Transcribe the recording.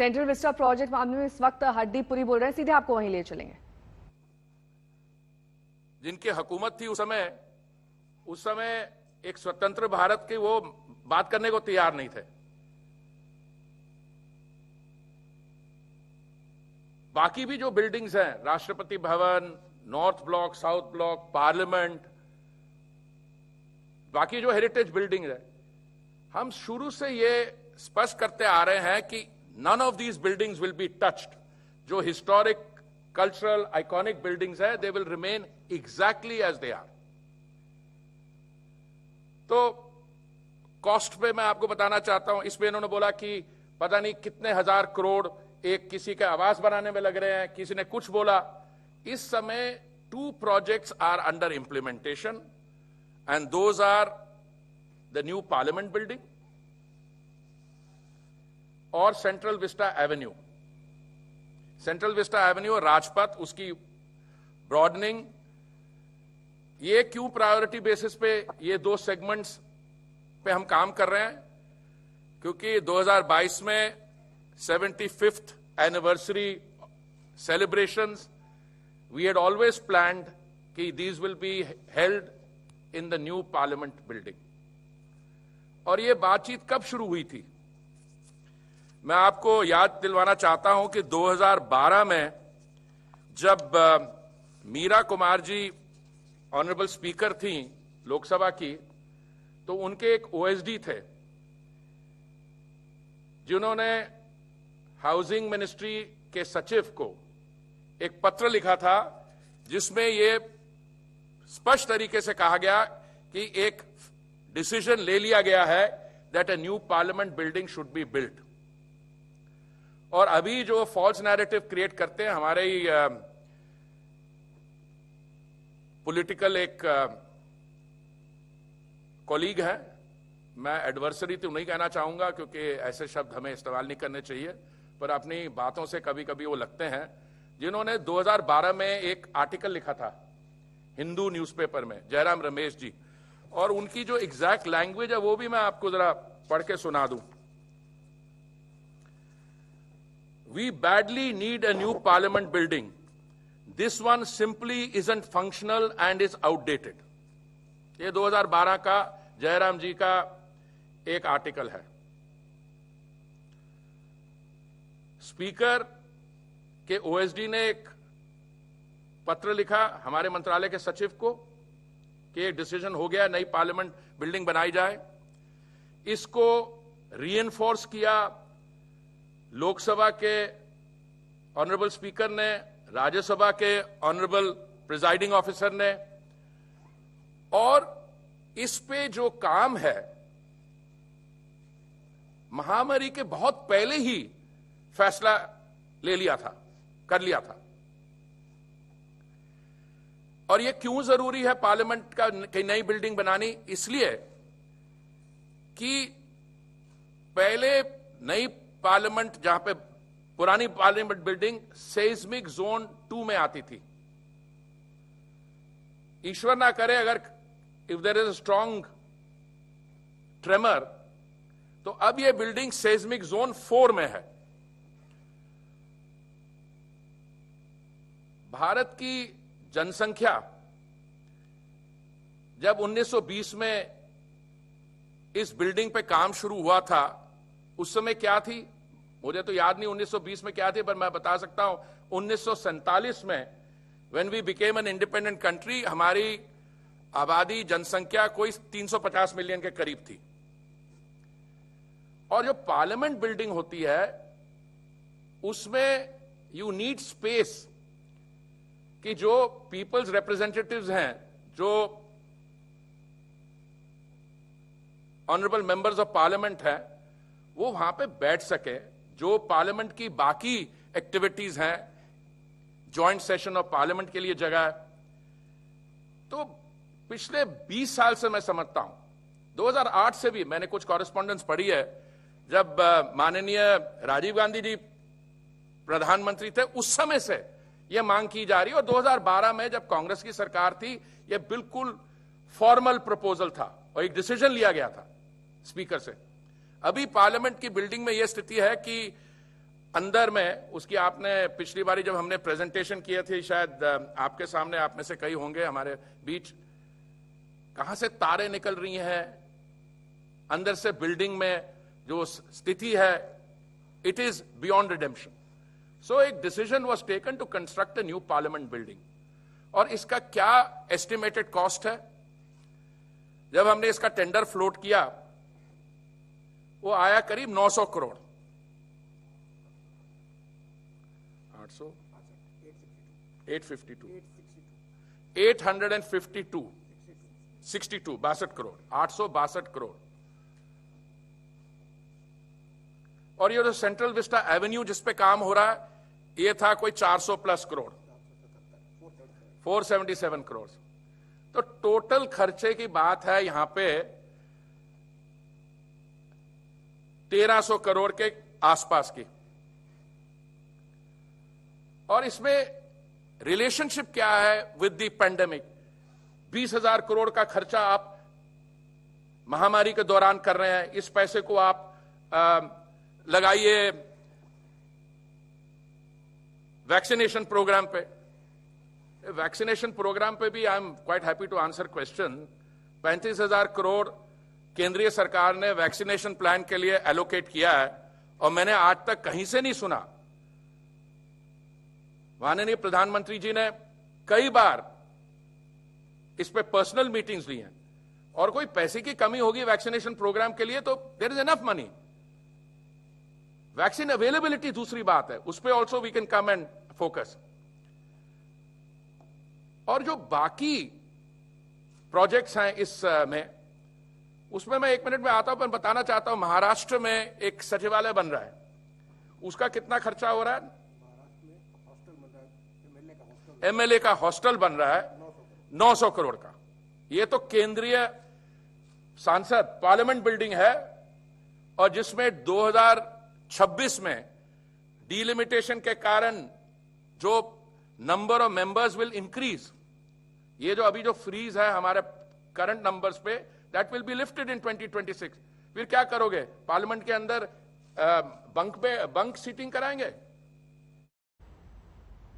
Central Vista project मामले में इस वक्त हड्डी पुरी बोल रहे हैं, सीधे आपको वहीं ले चलेंगे। जिनकी हुकूमत थी उस समय एक स्वतंत्र भारत की वो बात करने को तैयार नहीं थे। बाकी भी जो बिल्डिंग्स हैं, Rashtrapati Bhavan, north block, south block, parliament, बाकी जो हेरिटेज बिल्डिंग है, हम शुरू से ये स्पष्ट करते आ रहे हैं कि none of these buildings will be touched. जो हिस्टोरिक, कल्चरल, आइकॉनिक बिल्डिंग्स है, they will remain exactly as they are. तो कॉस्ट पे मैं आपको बताना चाहता हूं, इसमें इन्होंने बोला कि पता नहीं कितने हजार करोड़ एक किसी के आवास बनाने में लग रहे हैं, किसी ने कुछ बोला। इस समय 2 projects are under implementation and those are the new parliament building और central vista avenue. Central vista avenue और राजपथ, उसकी ब्रॉडनिंग। ये क्यों प्रायोरिटी बेसिस पे ये 2 सेगमेंट्स पे हम काम कर रहे हैं? क्योंकि 2022 में 75th anniversary celebrations, we had always planned कि these will be held in the new parliament building. और ये बातचीत कब शुरू हुई थी? मैं आपको याद दिलवाना चाहता हूं कि 2012 में जब मीरा कुमार जी ऑनरेबल स्पीकर थी लोकसभा की, तो उनके एक ओएसडी थे जिन्होंने हाउसिंग मिनिस्ट्री के सचिव को एक पत्र लिखा था जिसमें यह स्पष्ट तरीके से कहा गया कि एक डिसीजन ले लिया गया है that a new parliament building should be built. और अभी जो फॉल्स नैरेटिव क्रिएट करते हैं, हमारे ही पॉलिटिकल एक कॉलीग है, मैं एडवर्सरी तो नहीं कहना चाहूंगा क्योंकि ऐसे शब्द हमें इस्तेमाल नहीं करने चाहिए, पर अपनी बातों से कभी कभी वो लगते हैं, जिन्होंने 2012 में एक आर्टिकल लिखा था हिंदू न्यूज़पेपर में, जयराम रमेश जी, और उनकी जो एग्जैक्ट लैंग्वेज है वो भी मैं आपको जरा पढ़ के सुना दूं। We badly need a new parliament building. This one simply isn't functional and is outdated. ये 2012 का जयराम जी का एक आर्टिकल है। स्पीकर के ओएसडी ने एक पत्र लिखा हमारे मंत्रालय के सचिव को कि एक डिसीजन हो गया, नई पार्लियामेंट बिल्डिंग बनाई जाए। इसको रीइंफोर्स किया लोकसभा के ऑनरेबल स्पीकर ने, राज्यसभा के ऑनरेबल प्रिजाइडिंग ऑफिसर ने, और इस पे जो काम है महामारी के बहुत पहले ही फैसला ले लिया था, कर लिया था। और यह क्यों जरूरी है पार्लियामेंट का कई नई बिल्डिंग बनानी? इसलिए कि पहले नई पार्लियामेंट, जहां पे पुरानी पार्लियामेंट बिल्डिंग सेस्मिक जोन 2 में आती थी, ईश्वर ना करे अगर if there is a strong tremor, तो अब यह बिल्डिंग सेस्मिक जोन 4 में है। भारत की जनसंख्या जब 1920 में इस बिल्डिंग पे काम शुरू हुआ था, उस समय क्या थी मुझे तो याद नहीं 1920 में क्या थी, पर मैं बता सकता हूं 1947 में when we became an independent country, हमारी आबादी, जनसंख्या कोई 350 मिलियन के करीब थी। और जो पार्लियामेंट बिल्डिंग होती है उसमें यू नीड स्पेस कि जो पीपल्स रिप्रेजेंटेटिव्स हैं, जो ऑनरेबल मेंबर्स ऑफ पार्लियामेंट हैं, वो वहां पे बैठ सके। जो पार्लियामेंट की बाकी एक्टिविटीज हैं, जॉइंट सेशन ऑफ पार्लियामेंट के लिए जगह है। तो पिछले 20 साल से मैं समझता हूं, 2008 से भी मैंने कुछ कॉरेस्पॉन्डेंस पढ़ी है, जब माननीय राजीव गांधी जी प्रधानमंत्री थे, उस समय से यह मांग की जा रही है। और 2012 में जब कांग्रेस की सरकार थी, यह बिल्कुल फॉर्मल प्रपोजल था और एक डिसीजन लिया गया था स्पीकर से। अभी पार्लियामेंट की बिल्डिंग में यह स्थिति है कि अंदर में उसकी आपने पिछली बारी जब हमने प्रेजेंटेशन किए थे, शायद आपके सामने, आप में से कई होंगे हमारे बीच, कहां से तारे निकल रही हैं अंदर से बिल्डिंग में, जो स्थिति है, it is beyond redemption. So एक decision was taken to construct a new parliament building. और इसका क्या एस्टिमेटेड कॉस्ट है? जब हमने इसका टेंडर फ्लोट किया, वो आया करीब 900 करोड़. 62 करोड़, 862 करोड़. और ये जो सेंट्रल विस्टा एवेन्यू जिस पे काम हो रहा है, ये था कोई 400 प्लस करोड़, 477 करोड़. तो टोटल खर्चे की बात है यहां पे 1300 करोड़ के आसपास की. और इसमें रिलेशनशिप क्या है विद द पेंडेमिक? 20,000 करोड़ का खर्चा आप महामारी के दौरान कर रहे हैं. इस पैसे को आप लगाइए वैक्सीनेशन प्रोग्राम पे. वैक्सीनेशन प्रोग्राम पे भी I am quite happy to answer question. 35,000 crore केंद्रीय सरकार ने वैक्सीनेशन प्लान के लिए एलोकेट किया है, और मैंने आज तक कहीं से नहीं सुना. माननीय प्रधानमंत्री जी ने कई बार इस पे पर्सनल मीटिंग्स ली हैं, और कोई पैसे की कमी होगी वैक्सीनेशन प्रोग्राम के लिए तो there is enough money. Vaccine availability दूसरी बात है, उस पर also we can come and focus. और जो बाकी प्रोजेक्ट्स हैं इस में, उसमें मैं 1 मिनट में आता हूं, पर बताना चाहता हूं महाराष्ट्र में एक सचिवालय बन रहा है. उसका कितना खर्चा हो रहा है? एमएलए का हॉस्टल बन रहा है 900 करोड़ का. ये तो केंद्रीय सांसद पार्लियामेंट बिल्डिंग है, और जिसमें 2026 में डिलिमिटेशन के कारण जो number of members will increase. ये जो अभी जो फ्रीज है हमारे करंट नंबर्स पे, दैट विल बी लिफ्टेड इन 2026. फिर क्या करोगे? पार्लियामेंट के अंदर बंक सीटिंग कराएंगे?